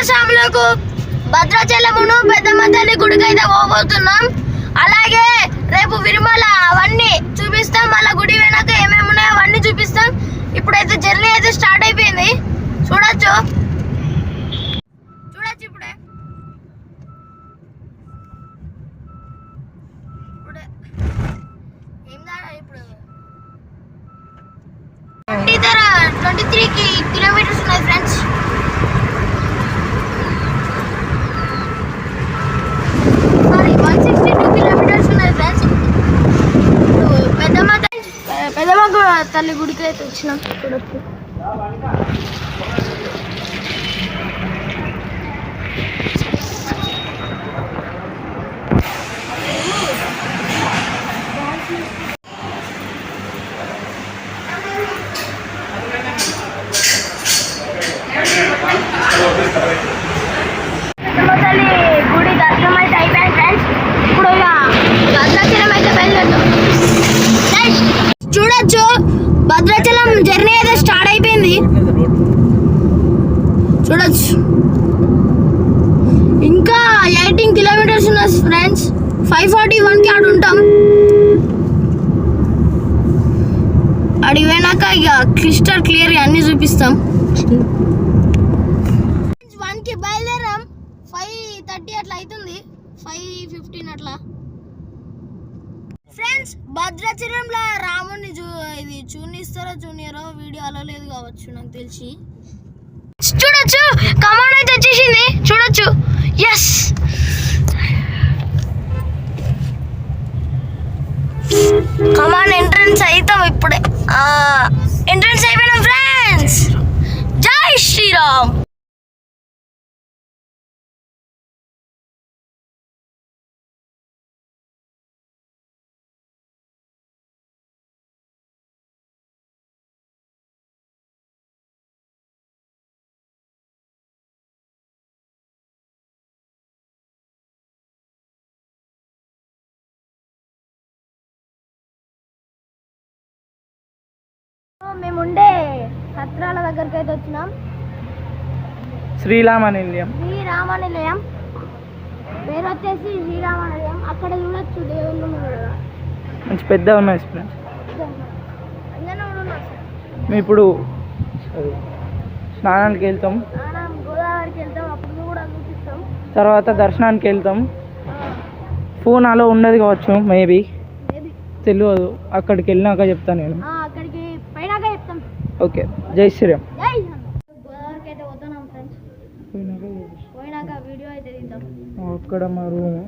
స్వాములకు భద్రాచలమును పెద్దమ్మ తల్లి గుడికి అయితే పోబోతున్నాం. అలాగే రేపు విరుమల అవన్నీ చూపిస్తాం. మళ్ళీ గుడి వెనక ఏమేమి ఉన్నాయో అవన్నీ చూపిస్తాం. ఇప్పుడైతే జర్నీ అయితే స్టార్ట్ అయిపోయింది. చూడొచ్చు ఇప్పుడే ఇప్పుడు 23 కిలోమీటర్స్ ఉన్నాయి ఫ్రెండ్స్. సారీ 162 కిలోమీటర్స్ ఉన్నాయి ఫ్రెండ్స్. పెద్దమ్మ తల్లి గుడికి అయితే వచ్చినాం. చూడొచ్చు గుడి దర్శనం అయితే అయిపోయింది ఫ్రెండ్స్. ఇప్పుడు భద్రాచలం అయితే బయలుదేరుతాం. చూడొచ్చు భద్రాచలం జర్నీ అయితే స్టార్ట్ అయిపోయింది. చూడొచ్చు ఇంకా 18 కిలోమీటర్స్ ఉన్నాయి ఫ్రెండ్స్. 541కి ఆడ ఉంటాం. అడిగి పోయినాక ఇక క్లిస్టర్ క్లియర్గా అన్నీ చూపిస్తాం. 1కి బయలుదేరాం. 5:30 అట్లా అవుతుంది. 5:15 అట్లా. ఫ్రెండ్స్ భద్రాచలంలో రాముడిని ఇది చూనిస్తారో చూనియరో వీడియోలో లేదు కావచ్చు నాకు తెలిసి. చూడొచ్చు కమాండ్ అయితే వచ్చేసింది. చూడొచ్చు ఎస్ కమాండ్ ఎంట్రన్స్ అవుతాం ఇప్పుడే. ఎంట్రన్స్ అయిపోయినాం ఫ్రెండ్స్. జై శ్రీరామ్. మేముండే సత్రాల దగ్గరికి అయితే వచ్చినాం. శ్రీరామనిలయం పేరు వచ్చేసి శ్రీరామనిలయం. అక్కడ చూడొచ్చు దేవుళ్ళు మంచి పెద్ద ఉన్నాయి ఫ్రెండ్స్. మేము ఇప్పుడు స్నానానికి వెళ్తాం. గోదావరికి వెళ్తాం. అప్పుడు కూడా చూపిస్తాం. తర్వాత దర్శనానికి వెళ్తాం. ఫోన్ అలో ఉండదు కావచ్చు మేబీ, తెలియదు. అక్కడికి వెళ్ళినాక చెప్తాను నేను. అక్కడికి పైనాక చెప్తాం. ఓకే జై శ్రీరామ్. గోదావరికి అయితే పోతున్నాం ఫ్రెండ్స్. పోయినాక వీడియో అయితే తీద్దాం. అక్కడ మా రూమ్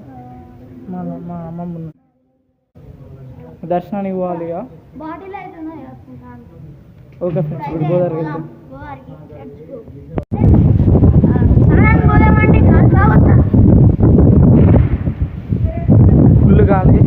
మా అమ్మమ్మ దర్శనానికి పోవాలి ఇక. బాటిల్ అయితే ఉన్నాయి. ఓకే ఫ్రెండ్స్ ఇప్పుడు గోదావరికి వెళ్తాం. ఫుల్ గాలి.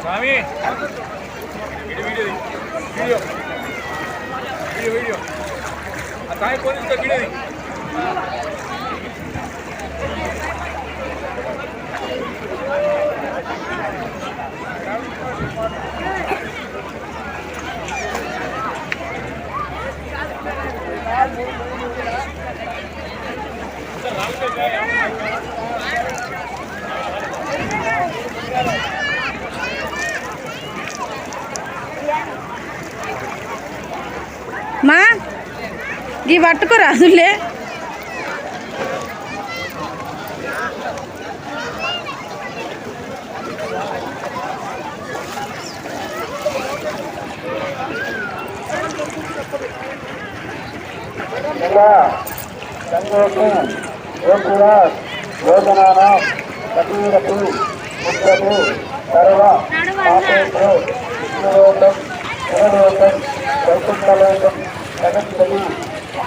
స్వామి వీడియో ఆ సాయి పోలీసుతో వీడియో. మా ఈ పట్టుకోరాదులే.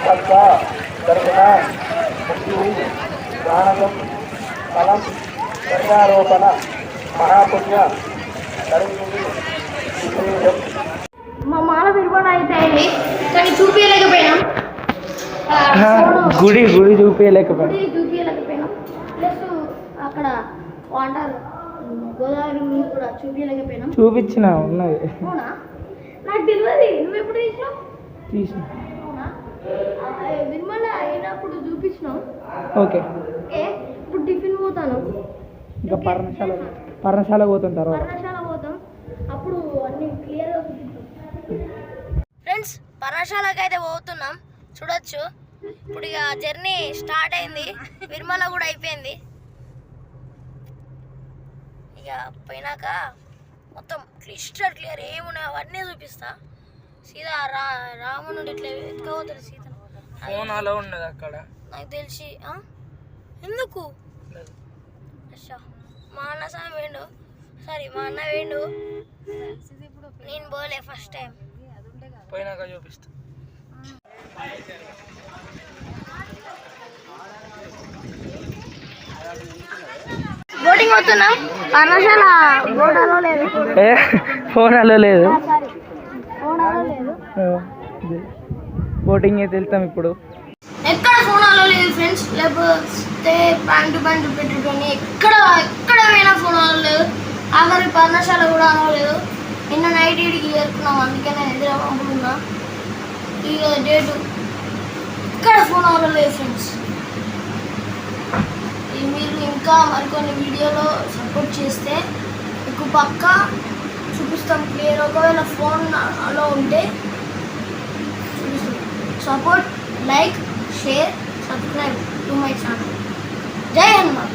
భక్త తరపున ముఖ్యుడు ప్రాణకం ఫలం కన్యారోపణ మహాపుణ్య కరింగింది విశేషం. మా మాల విలువన అయితే అయింది కానీ చూపించలేకపోయినాం. గుడి చూపించలేకపోయినా. గుడి చూపించలేకపోయినాం. ప్లస్ అక్కడ వాటర్ గోదావరి కూడా చూపించలేకపోయినాం. చూపించిన ఉన్నది అవునా? నాకు తెలియదు. నువ్వు ఎప్పుడు తీసినావు? తీసిన. అవునా? నిర్మల అయినప్పుడు చూపించినావు. ఓకే ఓకే, ఇప్పుడు టిఫిన్ పోతాను. ఇంకా పర్ణశాల పోతాం తర్వాత. పర్ణశాల పోతాం, అప్పుడు అన్ని క్లియర్గా చూపిస్తాం. ఫ్రెండ్స్, పర్ణశాలకి అయితే పోతున్నాం, చూడొచ్చు. ఇప్పుడు ఇక జర్నీ స్టార్ట్ అయింది. నిర్మల కూడా అయిపోయింది. ఇక పోయినాక మొత్తం క్లియర్ ఏమున్నాయో అవన్నీ చూపిస్తా. సీదా రామునుడు ఇట్లా ఎత్తుకోపోతాడు సీతను. ఫోన్ అలా ఉండదు అక్కడ నాకు తెలిసి. ఎందుకు? అచ్చా, మా అన్న సామి వేండు. సారీ, మా అన్న వేండు. నేను పోలే ఫస్ట్ టైం. పోయినాక చూపిస్తా. బోటింగ్ పోతున్నాం. పర్ణశాల బోటాలో లేదు. ఫోన్ అలా లేదు. సారీ, ఫోనాలో లేదు. బోటింగ్ అయితే వెళ్తాం ఇప్పుడు. ఎక్కడ ఫోనాలో లేదు ఫ్రెండ్స్. లేకపోతే ప్యాంటు పెట్టుకొని ఎక్కడ పోయినా ఫోనాలో లేదు. ఆఖరి పర్ణశాల కూడా అనలేదు. నిన్న నైట్ ఇడికి చేరుకున్నాం, అందుకే నేను ఎదురు పంపుకున్నా. ఇక డేటు ఎక్కడ ఫోనాలో లేదు ఫ్రెండ్స్. మీరు ఇంకా మరికొన్ని వీడియోలో సపోర్ట్ చేస్తే మీకు పక్కా చూపిస్తాం క్లియర్. ఒకవేళ ఫోన్ అలో ఉంటే చూపిస్తాం. Support, like, share, subscribe to my channel. జై హనుమాన్.